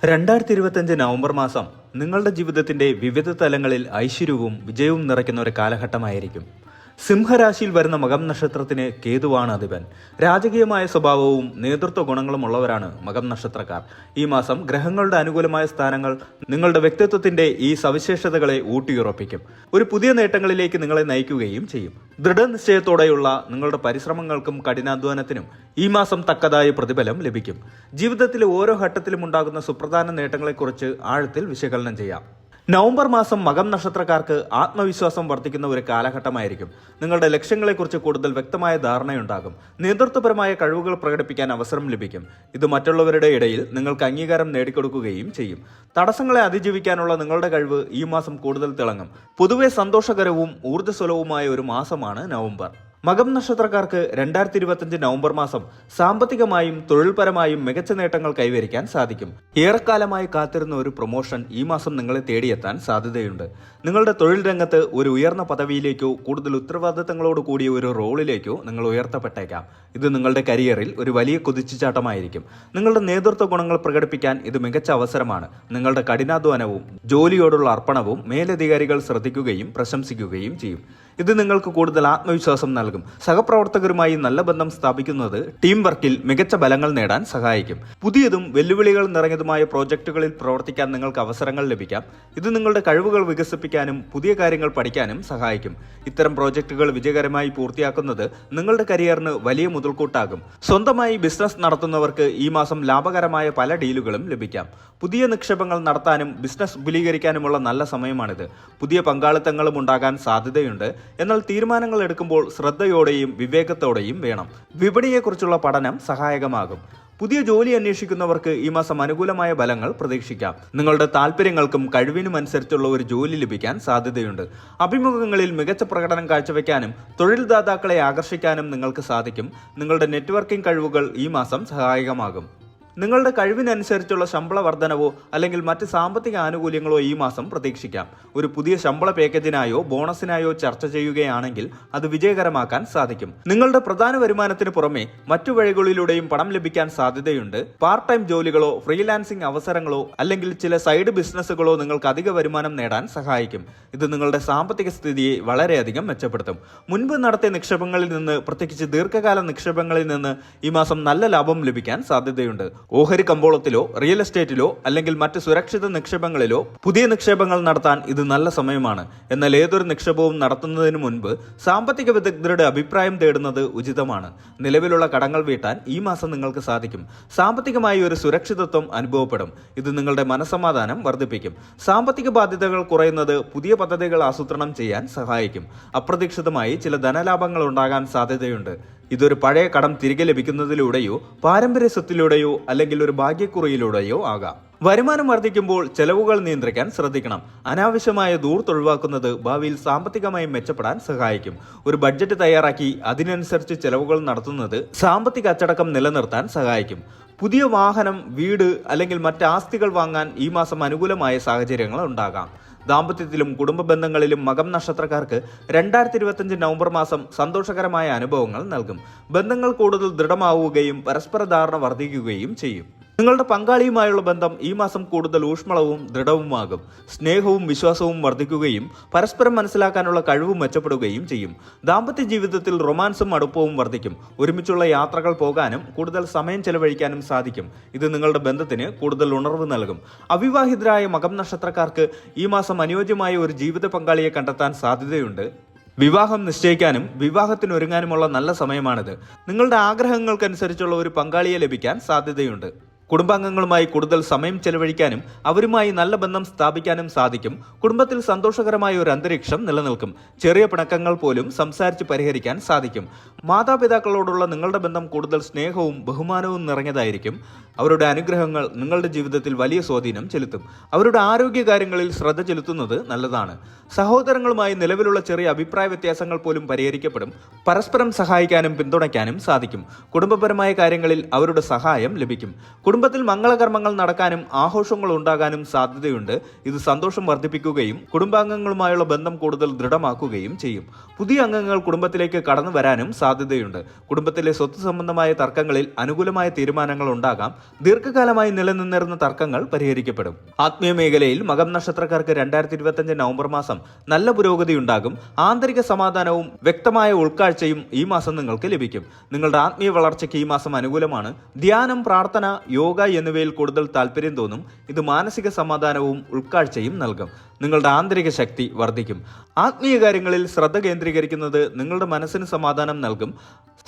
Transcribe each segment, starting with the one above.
2025 November മാസം നിങ്ങളുടെ ജീവിതത്തിന്റെ വിവിധ തലങ്ങളിൽ ഐശ്വര്യവും വിജയവും നിറയ്ക്കുന്ന ഒരു കാലഘട്ടമായിരിക്കും. സിംഹരാശിയിൽ വരുന്ന മകം നക്ഷത്രത്തിന് കേതുവാണ് അധിപൻ. രാജകീയമായ സ്വഭാവവും നേതൃത്വ ഗുണങ്ങളും ഉള്ളവരാണ് മകം നക്ഷത്രക്കാർ. ഈ മാസം ഗ്രഹങ്ങളുടെ അനുകൂലമായ സ്ഥാനങ്ങൾ നിങ്ങളുടെ വ്യക്തിത്വത്തിന്റെ ഈ സവിശേഷതകളെ ഊട്ടിയുറപ്പിക്കും. ഒരു പുതിയ നേട്ടങ്ങളിലേക്ക് നിങ്ങളെ നയിക്കുകയും ചെയ്യും. ദൃഢനിശ്ചയത്തോടെയുള്ള നിങ്ങളുടെ പരിശ്രമങ്ങൾക്കും കഠിനാധ്വാനത്തിനും ഈ മാസം തക്കതായ പ്രതിഫലം ലഭിക്കും. ജീവിതത്തിലെ ഓരോ ഘട്ടത്തിലും ഉണ്ടാകുന്ന സുപ്രധാന നേട്ടങ്ങളെക്കുറിച്ച് ആഴത്തിൽ വിശകലനം ചെയ്യാം. നവംബർ മാസം മകം നക്ഷത്രക്കാർക്ക് ആത്മവിശ്വാസം വർദ്ധിക്കുന്ന ഒരു കാലഘട്ടമായിരിക്കും. നിങ്ങളുടെ ലക്ഷ്യങ്ങളെക്കുറിച്ച് കൂടുതൽ വ്യക്തമായ ധാരണയുണ്ടാകും. നേതൃത്വപരമായ കഴിവുകൾ പ്രകടിപ്പിക്കാൻ അവസരം ലഭിക്കും. ഇത് മറ്റുള്ളവരുടെ ഇടയിൽ നിങ്ങൾക്ക് അംഗീകാരം നേടിക്കൊടുക്കുകയും ചെയ്യും. തടസ്സങ്ങളെ അതിജീവിക്കാനുള്ള നിങ്ങളുടെ കഴിവ് ഈ മാസം കൂടുതൽ തിളങ്ങും. പൊതുവെ സന്തോഷകരവും ഊർജ്ജസ്വലവുമായ ഒരു മാസമാണ് നവംബർ. മകം നക്ഷത്രക്കാർക്ക് 2025 നവംബർ മാസം സാമ്പത്തികമായും തൊഴിൽപരമായും മികച്ച നേട്ടങ്ങൾ കൈവരിക്കാൻ സാധിക്കും. ഏറെക്കാലമായി കാത്തിരുന്ന ഒരു പ്രൊമോഷൻ ഈ മാസം നിങ്ങളെ തേടിയെത്താൻ സാധ്യതയുണ്ട്. നിങ്ങളുടെ തൊഴിൽ രംഗത്ത് ഒരു ഉയർന്ന പദവിയിലേക്കോ കൂടുതൽ ഉത്തരവാദിത്തങ്ങളോട് കൂടിയ ഒരു റോളിലേക്കോ നിങ്ങൾ ഉയർത്തപ്പെട്ടേക്കാം. ഇത് നിങ്ങളുടെ കരിയറിൽ ഒരു വലിയ കുതിച്ചുചാട്ടമായിരിക്കും. നിങ്ങളുടെ നേതൃത്വ ഗുണങ്ങൾ പ്രകടിപ്പിക്കാൻ ഇത് മികച്ച അവസരമാണ്. നിങ്ങളുടെ കഠിനാധ്വാനവും ജോലിയോടുള്ള അർപ്പണവും മേലധികാരികൾ ശ്രദ്ധിക്കുകയും പ്രശംസിക്കുകയും ചെയ്യും. ഇത് നിങ്ങൾക്ക് കൂടുതൽ ആത്മവിശ്വാസം നൽകും. സഹപ്രവർത്തകരുമായി നല്ല ബന്ധം സ്ഥാപിക്കുന്നത് ടീം വർക്കിൽ മികച്ച ഫലങ്ങൾ നേടാൻ സഹായിക്കും. പുതിയതും വെല്ലുവിളികൾ നിറഞ്ഞതുമായ പ്രോജക്റ്റുകളിൽ പ്രവർത്തിക്കാൻ നിങ്ങൾക്ക് അവസരങ്ങൾ ലഭിക്കാം. ഇത് നിങ്ങളുടെ കഴിവുകൾ വികസിപ്പിക്കാനും പുതിയ കാര്യങ്ങൾ പഠിക്കാനും സഹായിക്കും. ഇത്തരം പ്രോജക്റ്റുകൾ വിജയകരമായി പൂർത്തിയാക്കുന്നത് നിങ്ങളുടെ കരിയറിന് വലിയ മുതൽക്കൂട്ടാകും. സ്വന്തമായി ബിസിനസ് നടത്തുന്നവർക്ക് ഈ മാസം ലാഭകരമായ പല ഡീലുകളും ലഭിക്കാം. പുതിയ നിക്ഷേപങ്ങൾ നടത്താനും ബിസിനസ് വിപുലീകരിക്കാനുമുള്ള നല്ല സമയമാണിത്. പുതിയ പങ്കാളിത്തങ്ങളും ഉണ്ടാകാൻ സാധ്യതയുണ്ട്. എന്നാൽ തീരുമാനങ്ങൾ എടുക്കുമ്പോൾ ശ്രദ്ധയോടെയും വിവേകത്തോടെയും വേണം. വിപണിയെക്കുറിച്ചുള്ള പഠനം സഹായകമാകും. പുതിയ ജോലി അന്വേഷിക്കുന്നവർക്ക് ഈ മാസം അനുകൂലമായ ഫലങ്ങൾ പ്രതീക്ഷിക്കാം. നിങ്ങളുടെ താല്പര്യങ്ങൾക്കും കഴിവിനും അനുസരിച്ചുള്ള ഒരു ജോലി ലഭിക്കാൻ സാധ്യതയുണ്ട്. അഭിമുഖങ്ങളിൽ മികച്ച പ്രകടനം കാഴ്ചവെക്കാനും തൊഴിൽദാതാക്കളെ ആകർഷിക്കാനും നിങ്ങൾക്ക് സാധിക്കും. നിങ്ങളുടെ നെറ്റ്വർക്കിംഗ് കഴിവുകൾ ഈ മാസം സഹായകമാകും. നിങ്ങളുടെ കഴിവിനനുസരിച്ചുള്ള ശമ്പള വർധനവോ അല്ലെങ്കിൽ മറ്റ് സാമ്പത്തിക ആനുകൂല്യങ്ങളോ ഈ മാസം പ്രതീക്ഷിക്കാം. ഒരു പുതിയ ശമ്പള പാക്കേജിനായോ ബോണസിനായോ ചർച്ച ചെയ്യുകയാണെങ്കിൽ അത് വിജയകരമാക്കാൻ സാധിക്കും. നിങ്ങളുടെ പ്രധാന വരുമാനത്തിന് പുറമെ മറ്റു വഴികളിലൂടെയും പണം ലഭിക്കാൻ സാധ്യതയുണ്ട്. പാർട്ട് ടൈം ജോലികളോ ഫ്രീലാൻസിംഗ് അവസരങ്ങളോ അല്ലെങ്കിൽ ചില സൈഡ് ബിസിനസ്സുകളോ നിങ്ങൾക്ക് അധിക വരുമാനം നേടാൻ സഹായിക്കും. ഇത് നിങ്ങളുടെ സാമ്പത്തിക സ്ഥിതിയെ വളരെയധികം മെച്ചപ്പെടുത്തും. മുൻപ് നടത്തിയ നിക്ഷേപങ്ങളിൽ നിന്ന്, പ്രത്യേകിച്ച് ദീർഘകാല നിക്ഷേപങ്ങളിൽ നിന്ന് ഈ മാസം നല്ല ലാഭം ലഭിക്കാൻ സാധ്യതയുണ്ട്. ഓഹരി കമ്പോളത്തിലോ റിയൽ എസ്റ്റേറ്റിലോ അല്ലെങ്കിൽ മറ്റ് സുരക്ഷിത നിക്ഷേപങ്ങളിലോ പുതിയ നിക്ഷേപങ്ങൾ നടത്താൻ ഇത് നല്ല സമയമാണ്. എന്നാൽ ഏതൊരു നിക്ഷേപവും നടത്തുന്നതിന് മുൻപ് സാമ്പത്തിക വിദഗ്ധരുടെ അഭിപ്രായം തേടുന്നത് ഉചിതമാണ്. നിലവിലുള്ള കടങ്ങൾ വീട്ടാൻ ഈ മാസം നിങ്ങൾക്ക് സാധിക്കും. സാമ്പത്തികമായി ഒരു സുരക്ഷിതത്വം അനുഭവപ്പെടും. ഇത് നിങ്ങളുടെ മനസ്സമാധാനം വർദ്ധിപ്പിക്കും. സാമ്പത്തിക ബാധ്യതകൾ കുറയുന്നത് പുതിയ പദ്ധതികൾ ആസൂത്രണം ചെയ്യാൻ സഹായിക്കും. അപ്രതീക്ഷിതമായി ചില ധനലാഭങ്ങൾ ഉണ്ടാകാൻ സാധ്യതയുണ്ട്. ഇതൊരു പഴയ കടം തിരികെ ലഭിക്കുന്നതിലൂടെയോ പാരമ്പര്യ സ്വത്തിലൂടെയോ അല്ലെങ്കിൽ ഒരു ഭാഗ്യക്കുറിയിലൂടെയോ ആകാം. വരുമാനം വർദ്ധിക്കുമ്പോൾ ചെലവുകൾ നിയന്ത്രിക്കാൻ ശ്രദ്ധിക്കണം. അനാവശ്യമായ ധൂർത്ത് ഒഴിവാക്കുന്നത് ഭാവിയിൽ സാമ്പത്തികമായി മെച്ചപ്പെടാൻ സഹായിക്കും. ഒരു ബഡ്ജറ്റ് തയ്യാറാക്കി അതിനനുസരിച്ച് ചെലവുകൾ നടത്തുന്നത് സാമ്പത്തിക അച്ചടക്കം നിലനിർത്താൻ സഹായിക്കും. പുതിയ വാഹനം, വീട് അല്ലെങ്കിൽ മറ്റ് ആസ്തികൾ വാങ്ങാൻ ഈ മാസം അനുകൂലമായ സാഹചര്യങ്ങൾ ഉണ്ടാകാം. ദാമ്പത്യത്തിലും കുടുംബ ബന്ധങ്ങളിലും മകം നക്ഷത്രക്കാർക്ക് 2025 നവംബർ മാസം സന്തോഷകരമായ അനുഭവങ്ങൾ നൽകും. ബന്ധങ്ങൾ കൂടുതൽ ദൃഢമാവുകയും പരസ്പര ധാരണ വർദ്ധിക്കുകയും ചെയ്യും. നിങ്ങളുടെ പങ്കാളിയുമായുള്ള ബന്ധം ഈ മാസം കൂടുതൽ ഊഷ്മളവും ദൃഢവുമാകും. സ്നേഹവും വിശ്വാസവും വർദ്ധിക്കുകയും പരസ്പരം മനസ്സിലാക്കാനുള്ള കഴിവ് മെച്ചപ്പെടുകയും ചെയ്യും. ദാമ്പത്യ ജീവിതത്തിൽ റൊമാൻസും അടുപ്പവും വർദ്ധിക്കും. ഒരുമിച്ചുള്ള യാത്രകൾ പോകാനും കൂടുതൽ സമയം ചെലവഴിക്കാനും സാധിക്കും. ഇത് നിങ്ങളുടെ ബന്ധത്തിന് കൂടുതൽ ഉണർവ് നൽകും. അവിവാഹിതരായ മകം നക്ഷത്രക്കാർക്ക് ഈ മാസം അനുയോജ്യമായ ഒരു ജീവിത പങ്കാളിയെ കണ്ടെത്താൻ സാധ്യതയുണ്ട്. വിവാഹം നിശ്ചയിക്കാനും വിവാഹത്തിനൊരുങ്ങാനുമുള്ള നല്ല സമയമാണിത്. നിങ്ങളുടെ ആഗ്രഹങ്ങൾക്കനുസരിച്ചുള്ള ഒരു പങ്കാളിയെ ലഭിക്കാൻ സാധ്യതയുണ്ട്. കുടുംബാംഗങ്ങളുമായി കൂടുതൽ സമയം ചെലവഴിക്കാനും അവരുമായി നല്ല ബന്ധം സ്ഥാപിക്കാനും സാധിക്കും. കുടുംബത്തിൽ സന്തോഷകരമായ ഒരു അന്തരീക്ഷം നിലനിൽക്കും. ചെറിയ പിണക്കങ്ങൾ പോലും സംസാരിച്ച് പരിഹരിക്കാൻ സാധിക്കും. മാതാപിതാക്കളോടുള്ള നിങ്ങളുടെ ബന്ധം കൂടുതൽ സ്നേഹവും ബഹുമാനവും നിറഞ്ഞതായിരിക്കും. അവരുടെ അനുഗ്രഹങ്ങൾ നിങ്ങളുടെ ജീവിതത്തിൽ വലിയ സ്വാധീനം ചെലുത്തും. അവരുടെ ആരോഗ്യകാര്യങ്ങളിൽ ശ്രദ്ധ ചെലുത്തുന്നത് നല്ലതാണ്. സഹോദരങ്ങളുമായി നിലവിലുള്ള ചെറിയ അഭിപ്രായ വ്യത്യാസങ്ങൾ പോലും പരിഹരിക്കപ്പെടും. പരസ്പരം സഹായിക്കാനും പിന്തുണയ്ക്കാനും സാധിക്കും. കുടുംബപരമായ കാര്യങ്ങളിൽ അവരുടെ സഹായം ലഭിക്കും. കുടുംബത്തിൽ മംഗളകർമ്മങ്ങൾ നടക്കാനും ആഘോഷങ്ങൾ ഉണ്ടാകാനും സാധ്യതയുണ്ട്. ഇത് സന്തോഷം വർദ്ധിപ്പിക്കുകയും കുടുംബാംഗങ്ങളുമായുള്ള ബന്ധം കൂടുതൽ ദൃഢമാക്കുകയും ചെയ്യും. പുതിയ അംഗങ്ങൾ കുടുംബത്തിലേക്ക് കടന്നു വരാനും സാധ്യതയുണ്ട്. കുടുംബത്തിലെ സ്വത്ത് സംബന്ധമായ തർക്കങ്ങളിൽ അനുകൂലമായ തീരുമാനങ്ങൾ ഉണ്ടാകാം. ദീർഘകാലമായി നിലനിന്നിരുന്ന തർക്കങ്ങൾ പരിഹരിക്കപ്പെടും. ആത്മീയ മേഖലയിൽ മകം നക്ഷത്രക്കാർക്ക് 2025 നവംബർ മാസം നല്ല പുരോഗതി ഉണ്ടാകും. ആന്തരിക സമാധാനവും വ്യക്തമായ ഉൾക്കാഴ്ചയും ഈ മാസം നിങ്ങൾക്ക് ലഭിക്കും. നിങ്ങളുടെ ആത്മീയ വളർച്ചയ്ക്ക് ഈ മാസം അനുകൂലമാണ്. ധ്യാനം, പ്രാർത്ഥന, യോഗ എന്നിവയിൽ കൂടുതൽ താല്പര്യം തോന്നും. ഇത് മാനസിക സമാധാനവും ഉൾക്കാഴ്ചയും നൽകും. നിങ്ങളുടെ ആന്തരിക ശക്തി വർദ്ധിക്കും. ആത്മീയ കാര്യങ്ങളിൽ ശ്രദ്ധ കേന്ദ്രീകരിക്കുന്നത് നിങ്ങളുടെ മനസ്സിന് സമാധാനം നൽകും.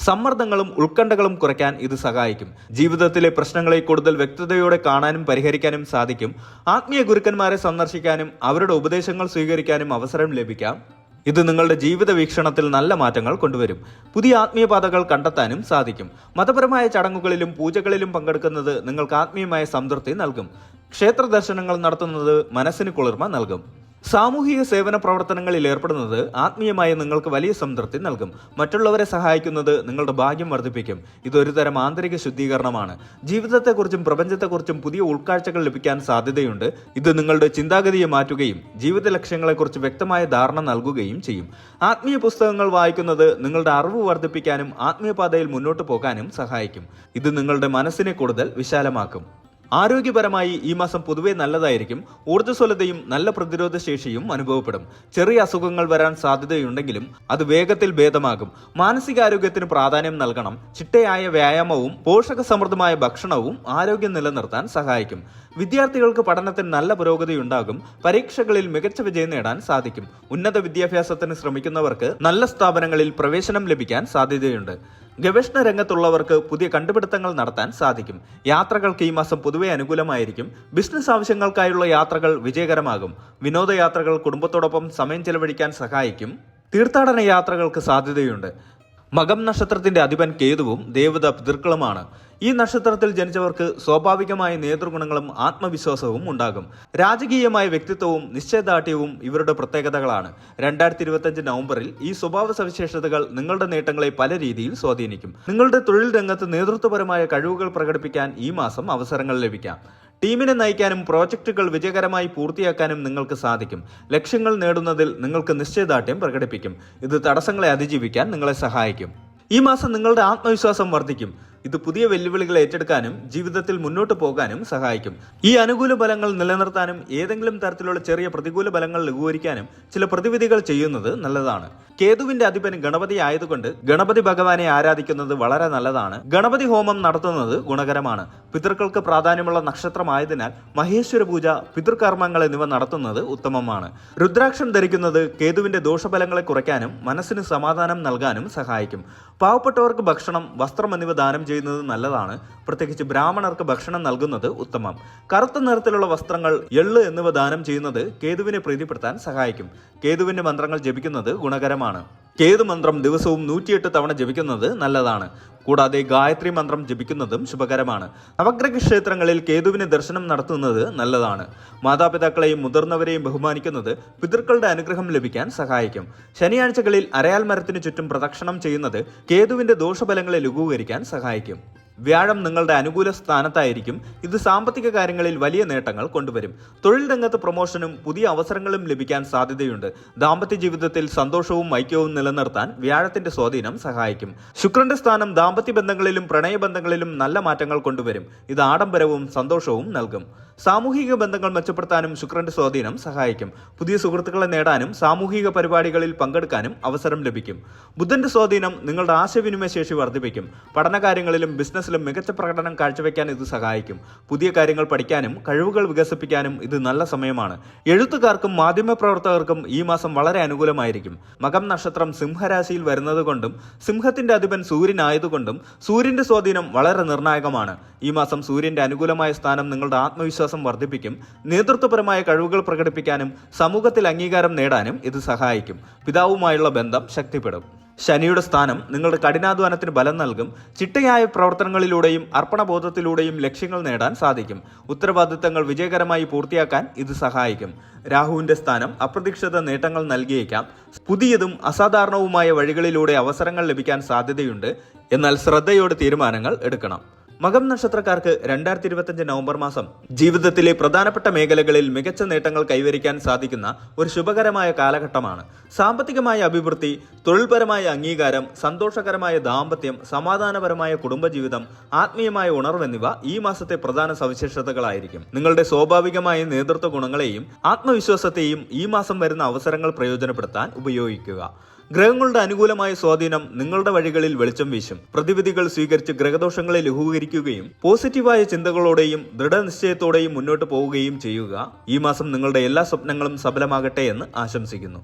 സമ്മർദ്ദങ്ങളും ഉത്കണ്ഠകളും കുറയ്ക്കാൻ ഇത് സഹായിക്കും. ജീവിതത്തിലെ പ്രശ്നങ്ങളെ കൂടുതൽ വ്യക്തതയോടെ കാണാനും പരിഹരിക്കാനും സാധിക്കും. ആത്മീയ ഗുരുക്കന്മാരെ സന്ദർശിക്കാനും അവരുടെ ഉപദേശങ്ങൾ സ്വീകരിക്കാനും അവസരം ലഭിക്കാം. ഇത് നിങ്ങളുടെ ജീവിത വീക്ഷണത്തിൽ നല്ല മാറ്റങ്ങൾ കൊണ്ടുവരും. പുതിയ ആത്മീയ പാതകൾ കണ്ടെത്താനും സാധിക്കും. മതപരമായ ചടങ്ങുകളിലും പൂജകളിലും പങ്കെടുക്കുന്നത് നിങ്ങൾക്ക് ആത്മീയമായ സംതൃപ്തി നൽകും. ക്ഷേത്ര ദർശനങ്ങൾ നടത്തുന്നത് മനസ്സിന് കുളിർമ നൽകും. സാമൂഹിക സേവന പ്രവർത്തനങ്ങളിൽ ഏർപ്പെടുന്നത് ആത്മീയമായി നിങ്ങൾക്ക് വലിയ സംതൃപ്തി നൽകും. മറ്റുള്ളവരെ സഹായിക്കുന്നത് നിങ്ങളുടെ ഭാഗ്യം വർദ്ധിപ്പിക്കും. ഇതൊരു തരം ആന്തരിക ശുദ്ധീകരണമാണ്. ജീവിതത്തെക്കുറിച്ചും പ്രപഞ്ചത്തെക്കുറിച്ചും പുതിയ ഉൾക്കാഴ്ചകൾ ലഭിക്കാൻ സാധ്യതയുണ്ട്. ഇത് നിങ്ങളുടെ ചിന്താഗതിയെ മാറ്റുകയും ജീവിത ലക്ഷ്യങ്ങളെക്കുറിച്ച് വ്യക്തമായ ധാരണ നൽകുകയും ചെയ്യും. ആത്മീയ പുസ്തകങ്ങൾ വായിക്കുന്നത് നിങ്ങളുടെ അറിവ് വർദ്ധിപ്പിക്കാനും ആത്മീയ പാതയിൽ മുന്നോട്ട് പോകാനും സഹായിക്കും. ഇത് നിങ്ങളുടെ മനസ്സിനെ കൂടുതൽ വിശാലമാക്കും. ആരോഗ്യപരമായി ഈ മാസം പൊതുവെ നല്ലതായിരിക്കും. ഊർജ്ജസ്വലതയും നല്ല പ്രതിരോധ ശേഷിയും അനുഭവപ്പെടും. ചെറിയ അസുഖങ്ങൾ വരാൻ സാധ്യതയുണ്ടെങ്കിലും അത് വേഗത്തിൽ ഭേദമാകും. മാനസികാരോഗ്യത്തിന് പ്രാധാന്യം നൽകണം. ചിട്ടയായ വ്യായാമവും പോഷക സമൃദ്ധമായ ഭക്ഷണവും ആരോഗ്യം നിലനിർത്താൻ സഹായിക്കും. വിദ്യാർത്ഥികൾക്ക് പഠനത്തിൽ നല്ല പുരോഗതി ഉണ്ടാകും. പരീക്ഷകളിൽ മികച്ച വിജയം നേടാൻ സാധിക്കും. ഉന്നത വിദ്യാഭ്യാസത്തിന് ശ്രമിക്കുന്നവർക്ക് നല്ല സ്ഥാപനങ്ങളിൽ പ്രവേശനം ലഭിക്കാൻ സാധ്യതയുണ്ട്. ഗവേഷണ രംഗത്തുള്ളവർക്ക് പുതിയ കണ്ടുപിടുത്തങ്ങൾ നടത്താൻ സാധിക്കും. യാത്രകൾക്ക് ഈ മാസം പൊതുവെ അനുകൂലമായിരിക്കും. ബിസിനസ് ആവശ്യങ്ങൾക്കായുള്ള യാത്രകൾ വിജയകരമാകും. വിനോദയാത്രകൾ കുടുംബത്തോടൊപ്പം സമയം ചെലവഴിക്കാൻ സഹായിക്കും. തീർത്ഥാടന യാത്രകൾക്ക് സാധ്യതയുണ്ട്. മകം നക്ഷത്രത്തിന്റെ അധിപൻ കേതുവും ദേവത പിതൃക്കളുമാണ്. ഈ നക്ഷത്രത്തിൽ ജനിച്ചവർക്ക് സ്വാഭാവികമായ നേതൃഗുണങ്ങളും ആത്മവിശ്വാസവും ഉണ്ടാകും. രാജകീയമായ വ്യക്തിത്വവും നിശ്ചയദാർഢ്യവും ഇവരുടെ പ്രത്യേകതകളാണ്. 2025 നവംബറിൽ ഈ സ്വഭാവ സവിശേഷതകൾ നിങ്ങളുടെ നേട്ടങ്ങളെ പല രീതിയിൽ സ്വാധീനിക്കും. നിങ്ങളുടെ തൊഴിൽ രംഗത്ത് നേതൃത്വപരമായ കഴിവുകൾ പ്രകടിപ്പിക്കാൻ ഈ മാസം അവസരങ്ങൾ ലഭിക്കാം. ടീമിനെ നയിക്കാനും പ്രോജക്റ്റുകൾ വിജയകരമായി പൂർത്തിയാക്കാനും നിങ്ങൾക്ക് സാധിക്കും. ലക്ഷ്യങ്ങൾ നേടുന്നതിൽ നിങ്ങൾക്ക് നിശ്ചയദാർഢ്യം പ്രകടിപ്പിക്കും. ഇത് തടസ്സങ്ങളെ അതിജീവിക്കാൻ നിങ്ങളെ സഹായിക്കും. ഈ മാസം നിങ്ങളുടെ ആത്മവിശ്വാസം വർദ്ധിക്കും. ഇത് പുതിയ വെല്ലുവിളികൾ ഏറ്റെടുക്കാനും ജീവിതത്തിൽ മുന്നോട്ട് പോകാനും സഹായിക്കും. ഈ അനുകൂല ഫലങ്ങൾ നിലനിർത്താനും ഏതെങ്കിലും തരത്തിലുള്ള ചെറിയ പ്രതികൂല ഫലങ്ങൾ ലഘൂകരിക്കാനും ചില പ്രതിവിധികൾ ചെയ്യുന്നത് നല്ലതാണ്. കേതുവിന്റെ അധിപൻ ഗണപതി ആയതുകൊണ്ട് ഗണപതി ഭഗവാനെ ആരാധിക്കുന്നത് വളരെ നല്ലതാണ്. ഗണപതി ഹോമം നടത്തുന്നത് ഗുണകരമാണ്. പിതൃക്കൾക്ക് പ്രാധാന്യമുള്ള നക്ഷത്രമായതിനാൽ മഹേശ്വര പൂജ, പിതൃകർമ്മങ്ങൾ എന്നിവ നടത്തുന്നത് ഉത്തമമാണ്. രുദ്രാക്ഷം ധരിക്കുന്നത് കേതുവിന്റെ ദോഷഫലങ്ങളെ കുറയ്ക്കാനും മനസ്സിന് സമാധാനം നൽകാനും സഹായിക്കും. പാവപ്പെട്ടവർക്ക് ഭക്ഷണം, വസ്ത്രം എന്നിവ ദാനം ചെയ്യുന്നത് നല്ലതാണ്. പ്രത്യേകിച്ച് ബ്രാഹ്മണർക്ക് ഭക്ഷണം നൽകുന്നത് ഉത്തമം. കറുത്ത നിറത്തിലുള്ള വസ്ത്രങ്ങൾ, എള്ള് എന്നിവ ദാനം ചെയ്യുന്നത് കേതുവിനെ പ്രീതിപ്പെടുത്താൻ സഹായിക്കും. കേതുവിന്റെ മന്ത്രങ്ങൾ ജപിക്കുന്നത് ഗുണകരമാണ്. കേതു മന്ത്രം ദിവസവും 108 തവണ ജപിക്കുന്നത് നല്ലതാണ്. കൂടാതെ ഗായത്രി മന്ത്രം ജപിക്കുന്നതും ശുഭകരമാണ്. നവഗ്രഹ ക്ഷേത്രങ്ങളിൽ കേതുവിന് ദർശനം നടത്തുന്നത് നല്ലതാണ്. മാതാപിതാക്കളെയും മുതിർന്നവരെയും ബഹുമാനിക്കുന്നത് പിതൃക്കളുടെ അനുഗ്രഹം ലഭിക്കാൻ സഹായിക്കും. ശനിയാഴ്ചകളിൽ അരയാൽ മരത്തിന് ചുറ്റും പ്രദക്ഷിണം ചെയ്യുന്നത് കേതുവിന്റെ ദോഷഫലങ്ങളെ ലഘൂകരിക്കാൻ സഹായിക്കും. വ്യാഴം നിങ്ങളുടെ അനുകൂല സ്ഥാനത്തായിരിക്കും. ഇത് സാമ്പത്തിക കാര്യങ്ങളിൽ വലിയ നേട്ടങ്ങൾ കൊണ്ടുവരും. തൊഴിൽ രംഗത്ത് പ്രൊമോഷനും പുതിയ അവസരങ്ങളും ലഭിക്കാൻ സാധ്യതയുണ്ട്. ദാമ്പത്യ ജീവിതത്തിൽ സന്തോഷവും ഐക്യവും നിലനിർത്താൻ വ്യാഴത്തിന്റെ സ്വാധീനം സഹായിക്കും. ശുക്രന്റെ സ്ഥാനം ദാമ്പത്യ ബന്ധങ്ങളിലും പ്രണയബന്ധങ്ങളിലും നല്ല മാറ്റങ്ങൾ കൊണ്ടുവരും. ഇത് ആഡംബരവും സന്തോഷവും നൽകും. സാമൂഹിക ബന്ധങ്ങൾ മെച്ചപ്പെടുത്താനും ശുക്രന്റെ സ്വാധീനം സഹായിക്കും. പുതിയ സുഹൃത്തുക്കളെ നേടാനും സാമൂഹിക പരിപാടികളിൽ പങ്കെടുക്കാനും അവസരം ലഭിക്കും. ബുധന്റെ സ്വാധീനം നിങ്ങളുടെ ആശയവിനിമയ ശേഷി വർദ്ധിപ്പിക്കും. പഠനകാര്യങ്ങളിലും ബിസിനസ്സിലും മികച്ച പ്രകടനം കാഴ്ചവെക്കാൻ ഇത് സഹായിക്കും. പുതിയ കാര്യങ്ങൾ പഠിക്കാനും കഴിവുകൾ വികസിപ്പിക്കാനും ഇത് നല്ല സമയമാണ്. എഴുത്തുകാർക്കും മാധ്യമപ്രവർത്തകർക്കും ഈ മാസം വളരെ അനുകൂലമായിരിക്കും. മകം നക്ഷത്രം സിംഹരാശിയിൽ വരുന്നതുകൊണ്ടും സിംഹത്തിന്റെ അധിപൻ സൂര്യനായതുകൊണ്ടും സൂര്യന്റെ സ്വാധീനം വളരെ നിർണായകമാണ്. ഈ മാസം സൂര്യന്റെ അനുകൂലമായ സ്ഥാനം നിങ്ങളുടെ ആത്മവിശ്വാസം വർദ്ധിപ്പിക്കും. നേതൃത്വപരമായ കഴിവുകൾ പ്രകടിപ്പിക്കാനും സമൂഹത്തിൽ അംഗീകാരം നേടാനും ഇത് സഹായിക്കും. പിതാവുമായുള്ള ബന്ധം ശക്തിപ്പെടും. ശനിയുടെ സ്ഥാനം നിങ്ങളുടെ കഠിനാധ്വാനത്തിന് ബലം നൽകും. ചിട്ടയായ പ്രവർത്തനങ്ങളിലൂടെയും അർപ്പണബോധത്തിലൂടെയും ലക്ഷ്യങ്ങൾ നേടാൻ സാധിക്കും. ഉത്തരവാദിത്തങ്ങൾ വിജയകരമായി പൂർത്തിയാക്കാൻ ഇത് സഹായിക്കും. രാഹുവിന്റെ സ്ഥാനം അപ്രതീക്ഷിത നേട്ടങ്ങൾ നൽകിയേക്കാം. പുതിയതും അസാധാരണവുമായ വഴികളിലൂടെ അവസരങ്ങൾ ലഭിക്കാൻ സാധ്യതയുണ്ട്. എന്നാൽ ശ്രദ്ധയോടെ തീരുമാനങ്ങൾ എടുക്കണം. മകം നക്ഷത്രക്കാർക്ക് 2025 നവംബർ മാസം ജീവിതത്തിലെ പ്രധാനപ്പെട്ട മേഖലകളിൽ മികച്ച നേട്ടങ്ങൾ കൈവരിക്കാൻ സാധിക്കുന്ന ഒരു ശുഭകരമായ കാലഘട്ടമാണ്. സാമ്പത്തികമായ അഭിവൃദ്ധി, തൊഴിൽപരമായ അംഗീകാരം, സന്തോഷകരമായ ദാമ്പത്യം, സമാധാനപരമായ കുടുംബജീവിതം, ആത്മീയമായ ഉണർവ് എന്നിവ ഈ മാസത്തെ പ്രധാന സവിശേഷതകളായിരിക്കും. നിങ്ങളുടെ സ്വാഭാവികമായ നേതൃത്വ ഗുണങ്ങളെയും ആത്മവിശ്വാസത്തെയും ഈ മാസം വരുന്ന അവസരങ്ങൾ പ്രയോജനപ്പെടുത്താൻ ഉപയോഗിക്കുക. ഗ്രഹങ്ങളുടെ അനുകൂലമായ സ്വാധീനം നിങ്ങളുടെ വഴികളിൽ വെളിച്ചം വീശും. പ്രതിവിധികൾ സ്വീകരിച്ച് ഗ്രഹദോഷങ്ങളെ ലഘൂകരിക്കുകയും പോസിറ്റീവായ ചിന്തകളോടെയും ദൃഢനിശ്ചയത്തോടെയും മുന്നോട്ട് പോവുകയും ചെയ്യുക. ഈ മാസം നിങ്ങളുടെ എല്ലാ സ്വപ്നങ്ങളും സഫലമാകട്ടെ എന്ന് ആശംസിക്കുന്നു.